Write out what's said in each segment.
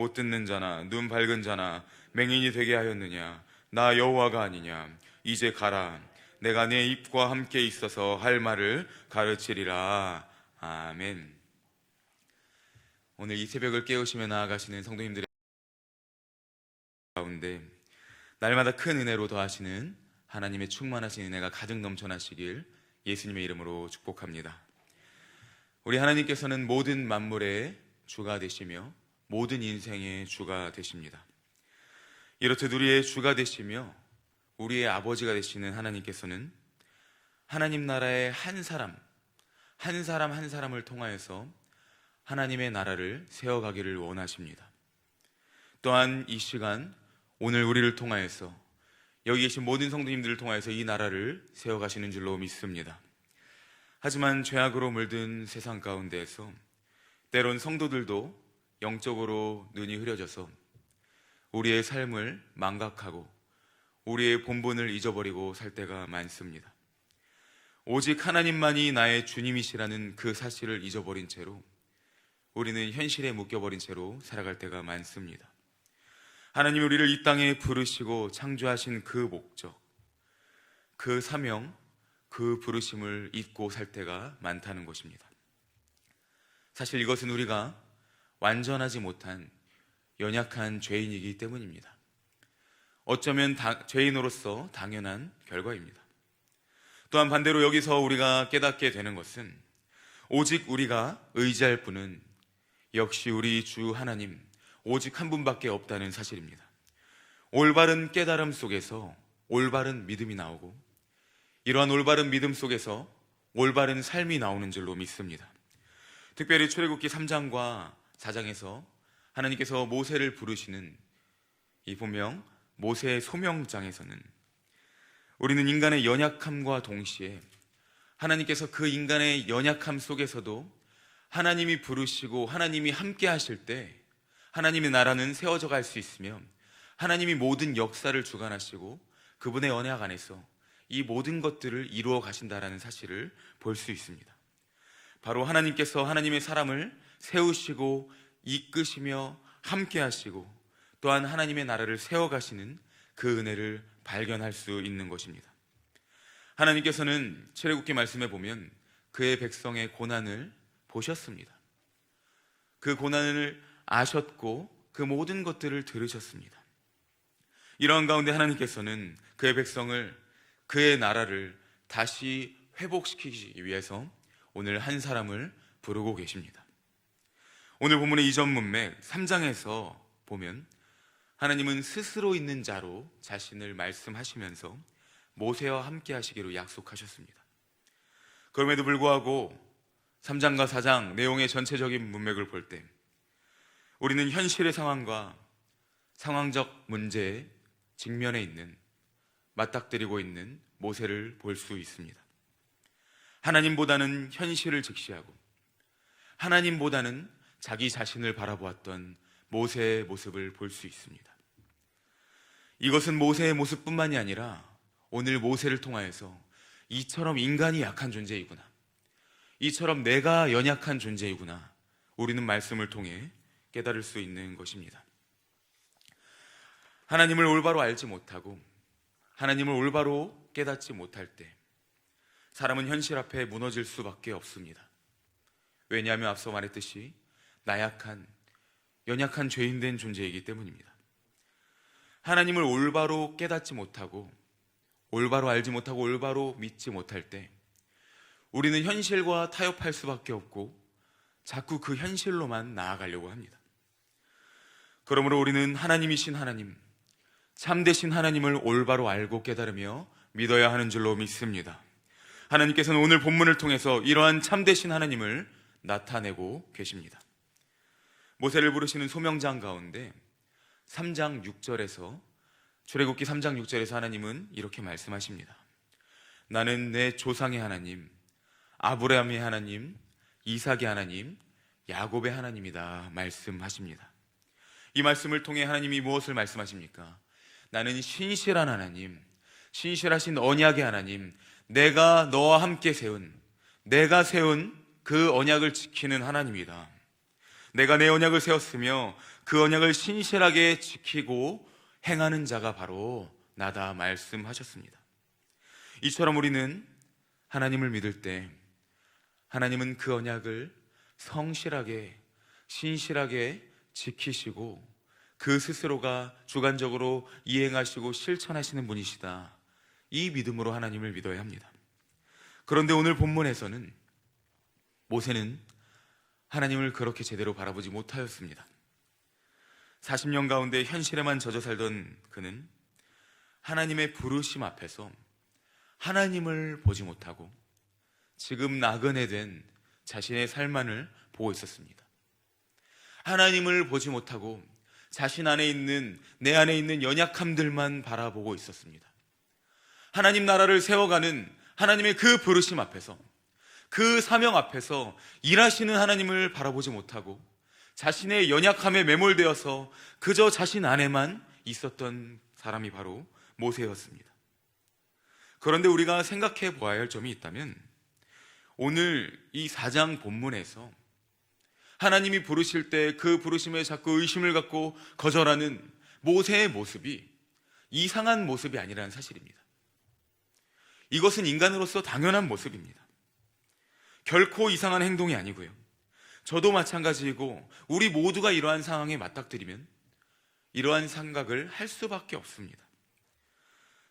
못 듣는 자나 눈 밝은 자나 맹인이 되게 하였느냐? 나 여호와가 아니냐? 이제 가라. 내가 내 입과 함께 있어서 할 말을 가르치리라. 아멘. 오늘 이 새벽을 깨우시며 나아가시는 성도님들의 가운데 날마다 큰 은혜로 더하시는 하나님의 충만하신 은혜가 가득 넘쳐나시길 예수님의 이름으로 축복합니다. 우리 하나님께서는 모든 만물의 주가 되시며 모든 인생의 주가 되십니다. 이렇듯 우리의 주가 되시며 우리의 아버지가 되시는 하나님께서는 하나님 나라의 한 사람 한 사람을 통하여서 하나님의 나라를 세워가기를 원하십니다. 또한 이 시간 오늘 우리를 통하여서 여기 계신 모든 성도님들을 통하여서 이 나라를 세워가시는 줄로 믿습니다. 하지만 죄악으로 물든 세상 가운데에서 때론 성도들도 영적으로 눈이 흐려져서 우리의 삶을 망각하고 우리의 본분을 잊어버리고 살 때가 많습니다. 오직 하나님만이 나의 주님이시라는 그 사실을 잊어버린 채로 우리는 현실에 묶여버린 채로 살아갈 때가 많습니다. 하나님이 우리를 이 땅에 부르시고 창조하신 그 목적, 그 사명, 그 부르심을 잊고 살 때가 많다는 것입니다. 사실 이것은 우리가 완전하지 못한 연약한 죄인이기 때문입니다. 어쩌면 죄인으로서 당연한 결과입니다. 또한 반대로 여기서 우리가 깨닫게 되는 것은 오직 우리가 의지할 분은 역시 우리 주 하나님 오직 한 분밖에 없다는 사실입니다. 올바른 깨달음 속에서 올바른 믿음이 나오고 이러한 올바른 믿음 속에서 올바른 삶이 나오는 줄로 믿습니다. 특별히 출애굽기 3장과 4장에서 하나님께서 모세를 부르시는 이 본명 모세의 소명장에서는 우리는 인간의 연약함과 동시에 하나님께서 그 인간의 연약함 속에서도 하나님이 부르시고 하나님이 함께 하실 때 하나님의 나라는 세워져 갈 수 있으며 하나님이 모든 역사를 주관하시고 그분의 언약 안에서 이 모든 것들을 이루어 가신다라는 사실을 볼 수 있습니다. 바로 하나님께서 하나님의 사람을 세우시고 이끄시며 함께 하시고 또한 하나님의 나라를 세워가시는 그 은혜를 발견할 수 있는 것입니다. 하나님께서는 출애굽기 말씀에 보면 그의 백성의 고난을 보셨습니다. 그 고난을 아셨고 그 모든 것들을 들으셨습니다. 이러한 가운데 하나님께서는 그의 백성을, 그의 나라를 다시 회복시키기 위해서 오늘 한 사람을 부르고 계십니다. 오늘 본문의 이전 문맥 3장에서 보면 하나님은 스스로 있는 자로 자신을 말씀하시면서 모세와 함께 하시기로 약속하셨습니다. 그럼에도 불구하고 3장과 4장 내용의 전체적인 문맥을 볼 때 우리는 현실의 상황과 상황적 문제에 직면해 있는, 맞닥뜨리고 있는 모세를 볼 수 있습니다. 하나님보다는 현실을 직시하고 하나님보다는 자기 자신을 바라보았던 모세의 모습을 볼 수 있습니다. 이것은 모세의 모습뿐만이 아니라 오늘 모세를 통하여서 이처럼 인간이 약한 존재이구나, 이처럼 내가 연약한 존재이구나, 우리는 말씀을 통해 깨달을 수 있는 것입니다. 하나님을 올바로 알지 못하고 하나님을 올바로 깨닫지 못할 때 사람은 현실 앞에 무너질 수밖에 없습니다. 왜냐하면 앞서 말했듯이 나약한, 연약한 죄인된 존재이기 때문입니다. 하나님을 올바로 깨닫지 못하고 올바로 알지 못하고 올바로 믿지 못할 때 우리는 현실과 타협할 수밖에 없고 자꾸 그 현실로만 나아가려고 합니다. 그러므로 우리는 하나님이신 하나님, 참되신 하나님을 올바로 알고 깨달으며 믿어야 하는 줄로 믿습니다. 하나님께서는 오늘 본문을 통해서 이러한 참되신 하나님을 나타내고 계십니다. 모세를 부르시는 소명장 가운데 3장 6절에서 출애굽기 3장 6절에서 하나님은 이렇게 말씀하십니다. 나는 내 조상의 하나님, 아브라함의 하나님, 이삭의 하나님, 야곱의 하나님이다 말씀하십니다. 이 말씀을 통해 하나님이 무엇을 말씀하십니까? 나는 신실한 하나님, 신실하신 언약의 하나님, 내가 너와 함께 세운, 내가 세운 그 언약을 지키는 하나님이다. 내가 내 언약을 세웠으며 그 언약을 신실하게 지키고 행하는 자가 바로 나다 말씀하셨습니다. 이처럼 우리는 하나님을 믿을 때 하나님은 그 언약을 성실하게 신실하게 지키시고 그 스스로가 주관적으로 이행하시고 실천하시는 분이시다, 이 믿음으로 하나님을 믿어야 합니다. 그런데 오늘 본문에서는 모세는 하나님을 그렇게 제대로 바라보지 못하였습니다. 40년 가운데 현실에만 젖어 살던 그는 하나님의 부르심 앞에서 하나님을 보지 못하고 지금 나그네 된 자신의 삶만을 보고 있었습니다. 하나님을 보지 못하고 자신 안에 있는, 내 안에 있는 연약함들만 바라보고 있었습니다. 하나님 나라를 세워가는 하나님의 그 부르심 앞에서, 그 사명 앞에서 일하시는 하나님을 바라보지 못하고 자신의 연약함에 매몰되어서 그저 자신 안에만 있었던 사람이 바로 모세였습니다. 그런데 우리가 생각해 보아야 할 점이 있다면, 오늘 이 4장 본문에서 하나님이 부르실 때 그 부르심에 자꾸 의심을 갖고 거절하는 모세의 모습이 이상한 모습이 아니라는 사실입니다. 이것은 인간으로서 당연한 모습입니다. 결코 이상한 행동이 아니고요, 저도 마찬가지이고 우리 모두가 이러한 상황에 맞닥뜨리면 이러한 생각을 할 수밖에 없습니다.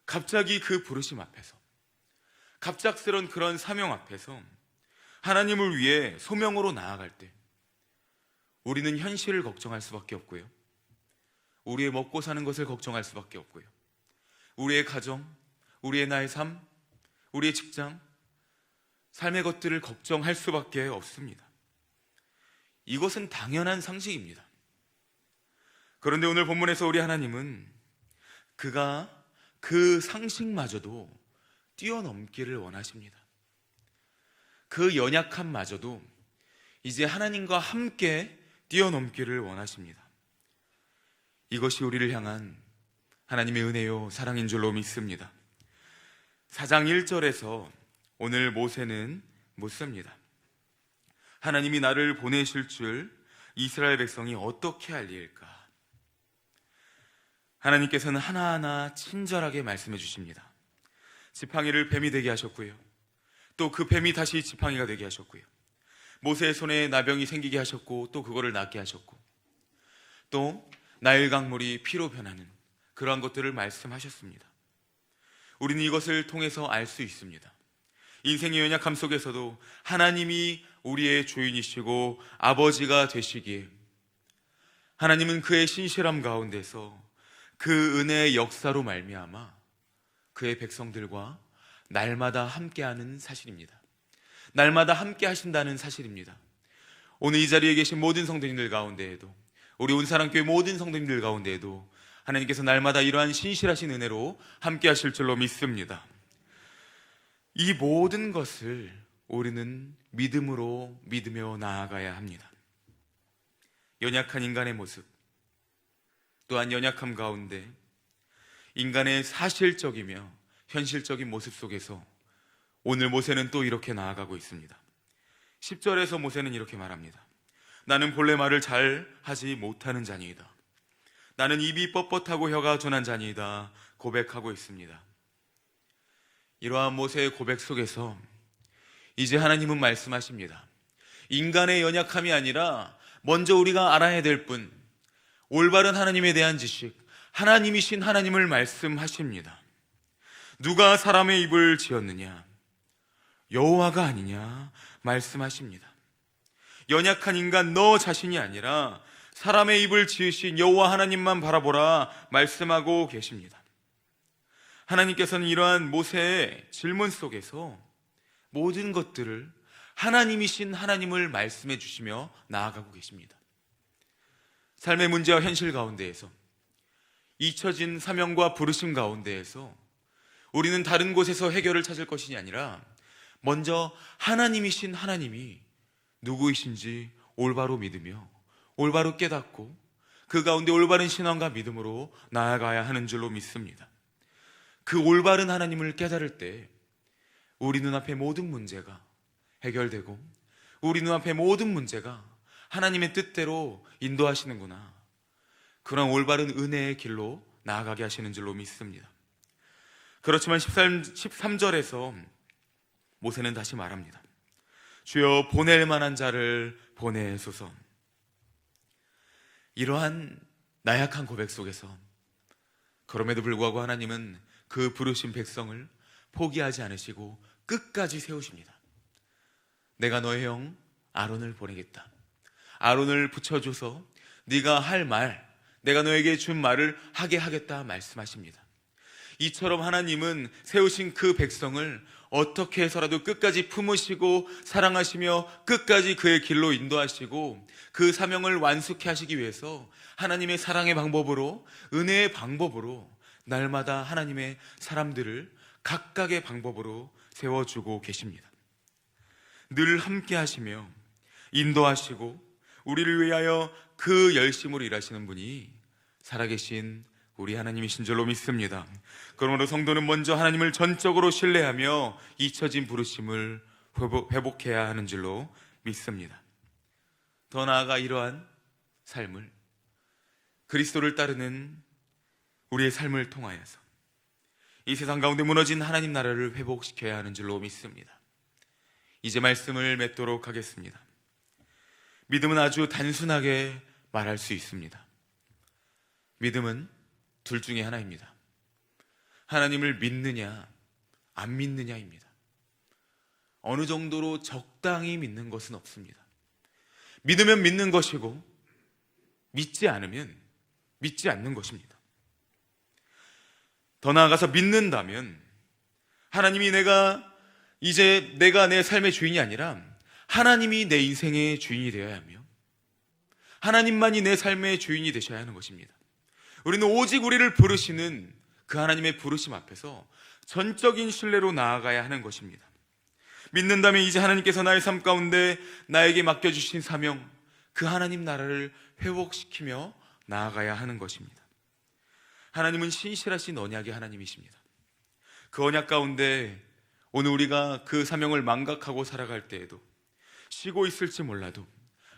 갑자기 그 부르심 앞에서, 갑작스런 그런 사명 앞에서 하나님을 위해 소명으로 나아갈 때 우리는 현실을 걱정할 수밖에 없고요, 우리의 먹고 사는 것을 걱정할 수밖에 없고요, 우리의 가정, 우리의 나의 삶, 우리의 직장, 삶의 것들을 걱정할 수밖에 없습니다. 이것은 당연한 상식입니다. 그런데 오늘 본문에서 우리 하나님은 그가 그 상식마저도 뛰어넘기를 원하십니다. 그 연약함마저도 이제 하나님과 함께 뛰어넘기를 원하십니다. 이것이 우리를 향한 하나님의 은혜요 사랑인 줄로 믿습니다. 4장 1절에서 오늘 모세는 묻습니다. 하나님이 나를 보내실 줄 이스라엘 백성이 어떻게 알리일까? 하나님께서는 하나하나 친절하게 말씀해 주십니다. 지팡이를 뱀이 되게 하셨고요, 또 그 뱀이 다시 지팡이가 되게 하셨고요, 모세의 손에 나병이 생기게 하셨고 또 그거를 낫게 하셨고, 또 나일 강물이 피로 변하는 그러한 것들을 말씀하셨습니다. 우리는 이것을 통해서 알 수 있습니다. 인생의 연약함 속에서도 하나님이 우리의 주인이시고 아버지가 되시기에 하나님은 그의 신실함 가운데서 그 은혜의 역사로 말미암아 그의 백성들과 날마다 함께하는 사실입니다. 날마다 함께 하신다는 사실입니다. 오늘 이 자리에 계신 모든 성도님들 가운데에도, 우리 온사랑교회 모든 성도님들 가운데에도 하나님께서 날마다 이러한 신실하신 은혜로 함께 하실 줄로 믿습니다. 이 모든 것을 우리는 믿음으로 믿으며 나아가야 합니다. 연약한 인간의 모습, 또한 연약함 가운데 인간의 사실적이며 현실적인 모습 속에서 오늘 모세는 또 이렇게 나아가고 있습니다. 10절에서 모세는 이렇게 말합니다. 나는 본래 말을 잘 하지 못하는 자니이다. 나는 입이 뻣뻣하고 혀가 둔한 자니이다 고백하고 있습니다. 이러한 모세의 고백 속에서 이제 하나님은 말씀하십니다. 인간의 연약함이 아니라 먼저 우리가 알아야 될 분, 올바른 하나님에 대한 지식, 하나님이신 하나님을 말씀하십니다. 누가 사람의 입을 지었느냐? 여호와가 아니냐? 말씀하십니다. 연약한 인간 너 자신이 아니라 사람의 입을 지으신 여호와 하나님만 바라보라 말씀하고 계십니다. 하나님께서는 이러한 모세의 질문 속에서 모든 것들을 하나님이신 하나님을 말씀해 주시며 나아가고 계십니다. 삶의 문제와 현실 가운데에서, 잊혀진 사명과 부르심 가운데에서 우리는 다른 곳에서 해결을 찾을 것이 아니라 먼저 하나님이신 하나님이 누구이신지 올바로 믿으며 올바로 깨닫고 그 가운데 올바른 신앙과 믿음으로 나아가야 하는 줄로 믿습니다. 그 올바른 하나님을 깨달을 때 우리 눈앞의 모든 문제가 해결되고 우리 눈앞의 모든 문제가 하나님의 뜻대로 인도하시는구나, 그런 올바른 은혜의 길로 나아가게 하시는 줄로 믿습니다. 그렇지만 13절에서 모세는 다시 말합니다. 주여 보낼 만한 자를 보내소서. 이러한 나약한 고백 속에서 그럼에도 불구하고 하나님은 그 부르신 백성을 포기하지 않으시고 끝까지 세우십니다. 내가 너의 형 아론을 보내겠다. 아론을 붙여줘서 네가 할 말, 내가 너에게 준 말을 하게 하겠다 말씀하십니다. 이처럼 하나님은 세우신 그 백성을 어떻게 해서라도 끝까지 품으시고 사랑하시며 끝까지 그의 길로 인도하시고 그 사명을 완수케 하시기 위해서 하나님의 사랑의 방법으로, 은혜의 방법으로 날마다 하나님의 사람들을 각각의 방법으로 세워주고 계십니다. 늘 함께 하시며 인도하시고 우리를 위하여 그 열심으로 일하시는 분이 살아계신 우리 하나님이신 줄로 믿습니다. 그러므로 성도는 먼저 하나님을 전적으로 신뢰하며 잊혀진 부르심을 회복해야 하는 줄로 믿습니다. 더 나아가 이러한 삶을, 그리스도를 따르는 우리의 삶을 통하여서 이 세상 가운데 무너진 하나님 나라를 회복시켜야 하는 줄로 믿습니다. 이제 말씀을 맺도록 하겠습니다. 믿음은 아주 단순하게 말할 수 있습니다. 믿음은 둘 중에 하나입니다. 하나님을 믿느냐 안 믿느냐입니다. 어느 정도로 적당히 믿는 것은 없습니다. 믿으면 믿는 것이고 믿지 않으면 믿지 않는 것입니다. 더 나아가서 믿는다면 하나님이 이제 내가 내 삶의 주인이 아니라 하나님이 내 인생의 주인이 되어야 하며 하나님만이 내 삶의 주인이 되셔야 하는 것입니다. 우리는 오직 우리를 부르시는 그 하나님의 부르심 앞에서 전적인 신뢰로 나아가야 하는 것입니다. 믿는다면 이제 하나님께서 나의 삶 가운데 나에게 맡겨주신 사명, 그 하나님 나라를 회복시키며 나아가야 하는 것입니다. 하나님은 신실하신 언약의 하나님이십니다. 그 언약 가운데 오늘 우리가 그 사명을 망각하고 살아갈 때에도 쉬고 있을지 몰라도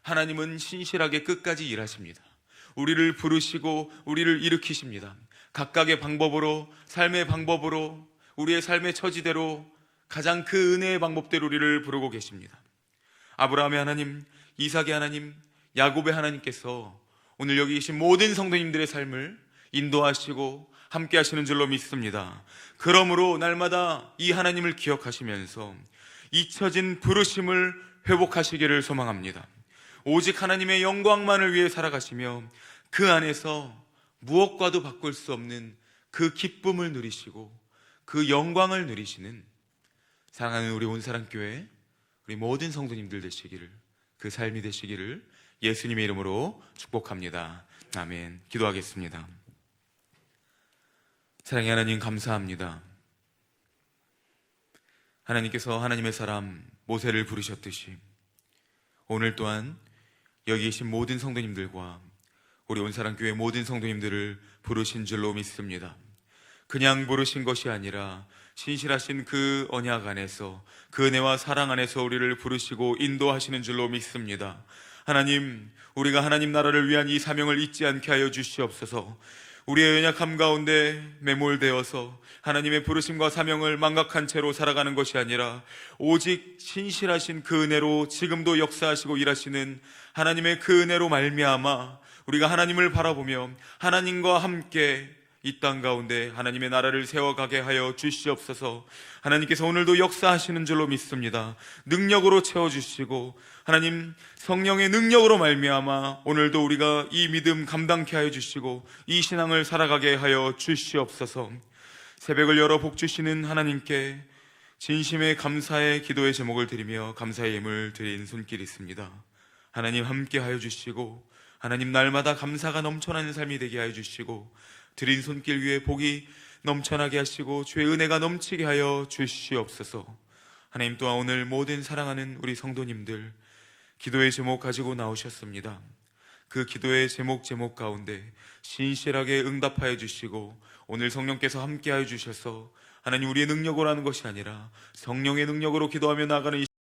하나님은 신실하게 끝까지 일하십니다. 우리를 부르시고 우리를 일으키십니다. 각각의 방법으로, 삶의 방법으로, 우리의 삶의 처지대로 가장 그 은혜의 방법대로 우리를 부르고 계십니다. 아브라함의 하나님, 이삭의 하나님, 야곱의 하나님께서 오늘 여기 계신 모든 성도님들의 삶을 인도하시고 함께 하시는 줄로 믿습니다. 그러므로 날마다 이 하나님을 기억하시면서 잊혀진 부르심을 회복하시기를 소망합니다. 오직 하나님의 영광만을 위해 살아가시며 그 안에서 무엇과도 바꿀 수 없는 그 기쁨을 누리시고 그 영광을 누리시는 사랑하는 우리 온사랑교회 우리 모든 성도님들 되시기를, 그 삶이 되시기를 예수님의 이름으로 축복합니다. 아멘. 기도하겠습니다. 사랑의 하나님, 감사합니다. 하나님께서 하나님의 사람 모세를 부르셨듯이 오늘 또한 여기 계신 모든 성도님들과 우리 온사랑교회 모든 성도님들을 부르신 줄로 믿습니다. 그냥 부르신 것이 아니라 신실하신 그 언약 안에서, 그 은혜와 사랑 안에서 우리를 부르시고 인도하시는 줄로 믿습니다. 하나님, 우리가 하나님 나라를 위한 이 사명을 잊지 않게 하여 주시옵소서. 우리의 연약함 가운데 매몰되어서 하나님의 부르심과 사명을 망각한 채로 살아가는 것이 아니라 오직 신실하신 그 은혜로 지금도 역사하시고 일하시는 하나님의 그 은혜로 말미암아 우리가 하나님을 바라보며 하나님과 함께 이 땅 가운데 하나님의 나라를 세워가게 하여 주시옵소서. 하나님께서 오늘도 역사하시는 줄로 믿습니다. 능력으로 채워주시고 하나님 성령의 능력으로 말미암아 오늘도 우리가 이 믿음 감당케 하여 주시고 이 신앙을 살아가게 하여 주시옵소서. 새벽을 열어 복 주시는 하나님께 진심의 감사의 기도의 제목을 드리며 감사의 예물 드린 손길이 있습니다. 하나님 함께 하여 주시고 하나님 날마다 감사가 넘쳐나는 삶이 되게 하여 주시고 드린 손길 위에 복이 넘쳐나게 하시고 주의 은혜가 넘치게 하여 주시옵소서. 하나님 또한 오늘 모든 사랑하는 우리 성도님들 기도의 제목 가지고 나오셨습니다. 그 기도의 제목 가운데 신실하게 응답하여 주시고 오늘 성령께서 함께 하여 주셔서 하나님 우리의 능력으로 하는 것이 아니라 성령의 능력으로 기도하며 나아가는 이